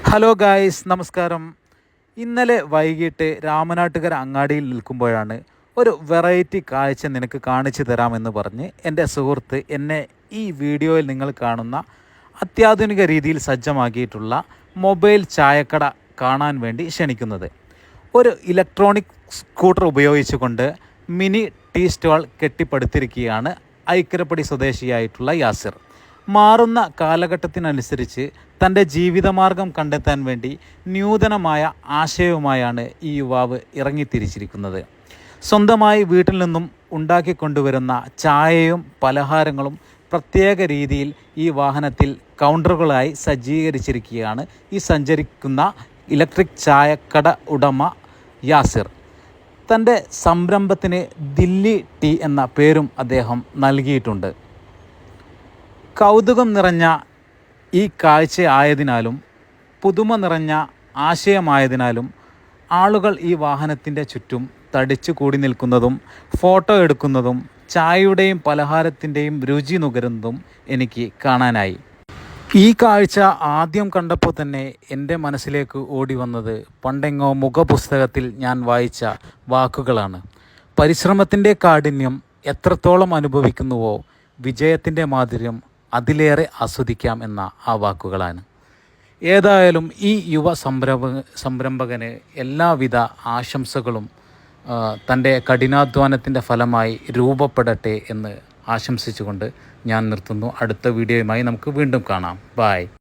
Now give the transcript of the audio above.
Hello guys, നമസ്കാരം. ഇന്നലെ വൈകിട്ട് രാമനാട്ടുകര അങ്ങാടിയിൽ നിൽക്കുമ്പോഴാണ് ഒരു വെറൈറ്റി കാഴ്ച നിനക്ക് കാണിച്ചു തരാമെന്ന് പറഞ്ഞ് എൻ്റെ സുഹൃത്ത് എന്നെ ഈ വീഡിയോയിൽ നിങ്ങൾ കാണുന്ന അത്യാധുനിക രീതിയിൽ സജ്ജമാക്കിയിട്ടുള്ള മൊബൈൽ ചായക്കട കാണാൻ വേണ്ടി ക്ഷണിക്കുന്നത്. ഒരു ഇലക്ട്രോണിക് സ്കൂട്ടർ ഉപയോഗിച്ചുകൊണ്ട് മിനി ടീ സ്റ്റോൾ കെട്ടിപ്പടുത്തിരിക്കുകയാണ് ഐക്കരപ്പടി സ്വദേശിയായിട്ടുള്ള യാസിർ. മാറുന്ന കാലഘട്ടത്തിനനുസരിച്ച് തൻ്റെ ജീവിതമാർഗം കണ്ടെത്താൻ വേണ്ടി നൂതനമായ ആശയവുമായാണ് ഈ യുവാവ് ഇറങ്ങിത്തിരിച്ചിരിക്കുന്നത്. സ്വന്തമായി വീട്ടിൽ നിന്നും ഉണ്ടാക്കിക്കൊണ്ടുവരുന്ന ചായയും പലഹാരങ്ങളും പ്രത്യേക രീതിയിൽ ഈ വാഹനത്തിൽ കൗണ്ടറുകളായി സജ്ജീകരിച്ചിരിക്കുകയാണ് ഈ സഞ്ചരിക്കുന്ന ഇലക്ട്രിക് ചായക്കട ഉടമ യാസിർ. തൻ്റെ സംരംഭത്തിന് ദില്ലി ടീ എന്ന പേരും അദ്ദേഹം നൽകിയിട്ടുണ്ട്. കൗതുകം നിറഞ്ഞ ഈ കാഴ്ച ആയതിനാലും പുതുമ നിറഞ്ഞ ആശയമായതിനാലും ആളുകൾ ഈ വാഹനത്തിൻ്റെ ചുറ്റും തടിച്ചു കൂടി നിൽക്കുന്നതും ഫോട്ടോ എടുക്കുന്നതും ചായയുടെയും പലഹാരത്തിൻ്റെയും രുചി നുകരുന്നതും എനിക്ക് കാണാനായി. ഈ കാഴ്ച ആദ്യം കണ്ടപ്പോൾ തന്നെ എൻ്റെ മനസ്സിലേക്ക് ഓടി വന്നത് പണ്ടെങ്ങോ മുഖപുസ്തകത്തിൽ ഞാൻ വായിച്ച വാക്കുകളാണ്. പരിശ്രമത്തിൻ്റെ കാഠിന്യം എത്രത്തോളം അനുഭവിക്കുന്നുവോ വിജയത്തിൻ്റെ മാധുര്യം അതിലേറെ ആസ്വദിക്കാം എന്ന ആ വാക്കുകളാണ്. ഏതായാലും ഈ യുവ സംരംഭകന് എല്ലാവിധ ആശംസകളും തൻ്റെ കഠിനാധ്വാനത്തിൻ്റെ ഫലമായി രൂപപ്പെടട്ടെ എന്ന് ആശംസിച്ചുകൊണ്ട് ഞാൻ നിർത്തുന്നു. അടുത്ത വീഡിയോയുമായി നമുക്ക് വീണ്ടും കാണാം. ബായ്.